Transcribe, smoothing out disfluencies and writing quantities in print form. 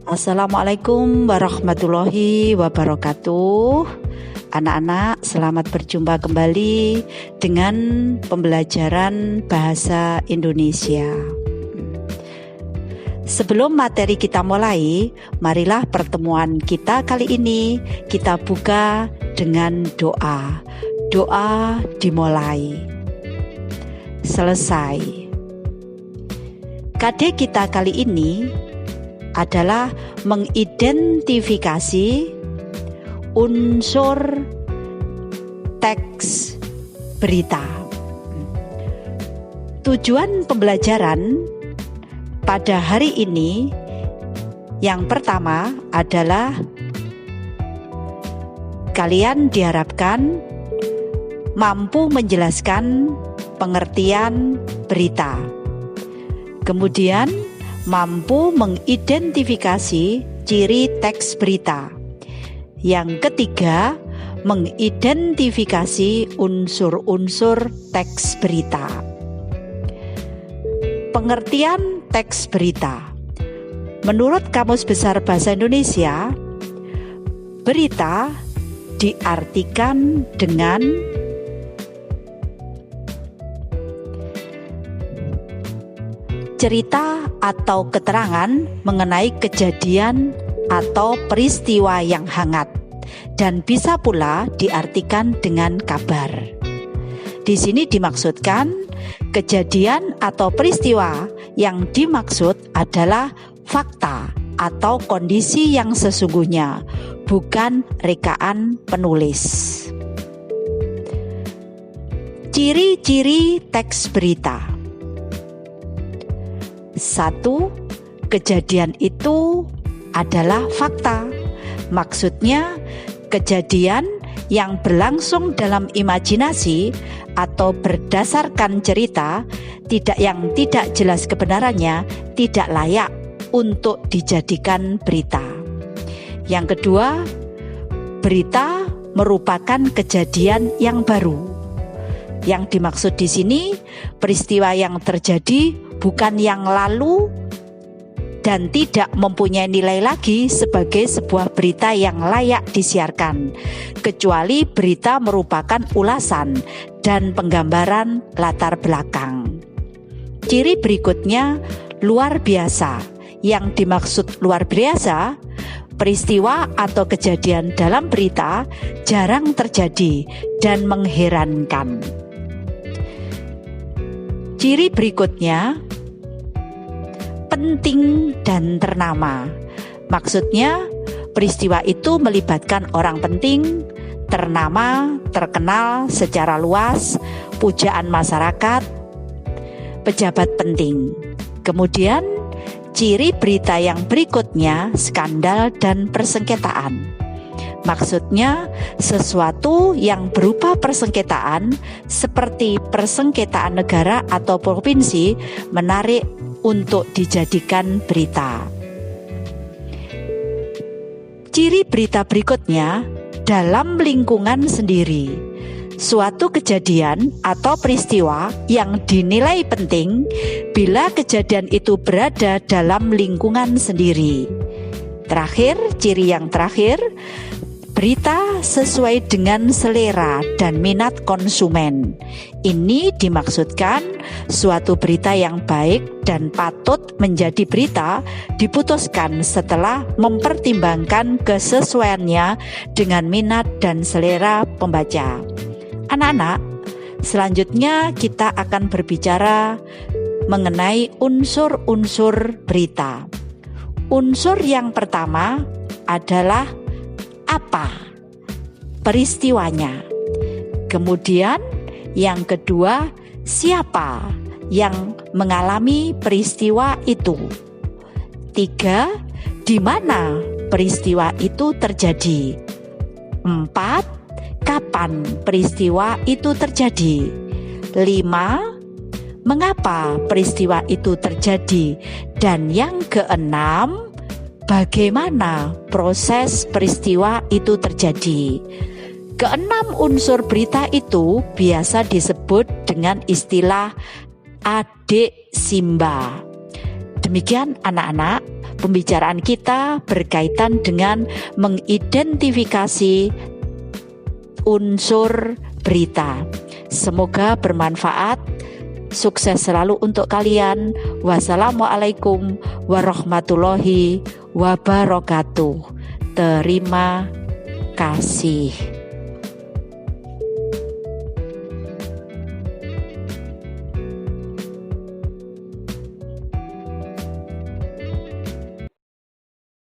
Assalamualaikum warahmatullahi wabarakatuh. Anak-anak, selamat berjumpa kembali dengan pembelajaran bahasa Indonesia. Sebelum materi kita mulai, marilah pertemuan kita kali ini kita buka dengan doa. Doa dimulai. Selesai. KD kita kali ini adalah mengidentifikasi unsur teks berita. Tujuan pembelajaran pada hari ini yang pertama adalah kalian diharapkan mampu menjelaskan pengertian berita. Kemudian mampu mengidentifikasi ciri teks berita. Yang ketiga, mengidentifikasi unsur-unsur teks berita. Pengertian teks berita. Menurut Kamus Besar Bahasa Indonesia, berita diartikan dengan cerita atau keterangan mengenai kejadian atau peristiwa yang hangat, dan bisa pula diartikan dengan kabar. Di sini dimaksudkan kejadian atau peristiwa yang dimaksud adalah fakta atau kondisi yang sesungguhnya, bukan rekaan penulis. Ciri-ciri teks berita. 1. Kejadian itu adalah fakta. Maksudnya kejadian yang berlangsung dalam imajinasi atau berdasarkan cerita yang tidak jelas kebenarannya, tidak layak untuk dijadikan berita. Yang kedua, berita merupakan kejadian yang baru. Yang dimaksud di sini peristiwa yang terjadi bukan yang lalu dan tidak mempunyai nilai lagi sebagai sebuah berita yang layak disiarkan, kecuali berita merupakan ulasan dan penggambaran latar belakang. Ciri berikutnya luar biasa. Yang dimaksud luar biasa, peristiwa atau kejadian dalam berita jarang terjadi dan mengherankan. Ciri berikutnya penting dan ternama. Maksudnya peristiwa itu melibatkan orang penting, ternama, terkenal secara luas, pujaan masyarakat, pejabat penting. Kemudian ciri berita yang berikutnya skandal dan persengketaan. Maksudnya sesuatu yang berupa persengketaan seperti persengketaan negara atau provinsi menarik untuk dijadikan berita. Ciri berita berikutnya dalam lingkungan sendiri. Suatu kejadian atau peristiwa yang dinilai penting bila kejadian itu berada dalam lingkungan sendiri. Terakhir, ciri yang terakhir, berita sesuai dengan selera dan minat konsumen. Ini dimaksudkan suatu berita yang baik dan patut menjadi berita diputuskan setelah mempertimbangkan kesesuaiannya dengan minat dan selera pembaca. Anak-anak, selanjutnya kita akan berbicara mengenai unsur-unsur berita. Unsur yang pertama adalah apa peristiwanya. Kemudian yang kedua, siapa yang mengalami peristiwa itu. 3. Di mana peristiwa itu terjadi. 4. Kapan peristiwa itu terjadi. 5. Mengapa peristiwa itu terjadi. Dan yang keenam, bagaimana proses peristiwa itu terjadi. Keenam unsur berita itu biasa disebut dengan istilah adik Simba. Demikian anak-anak, Pembicaraan kita berkaitan dengan mengidentifikasi unsur berita. Semoga bermanfaat. Sukses selalu untuk kalian. Wassalamualaikum warahmatullahi wabarakatuh. Terima kasih.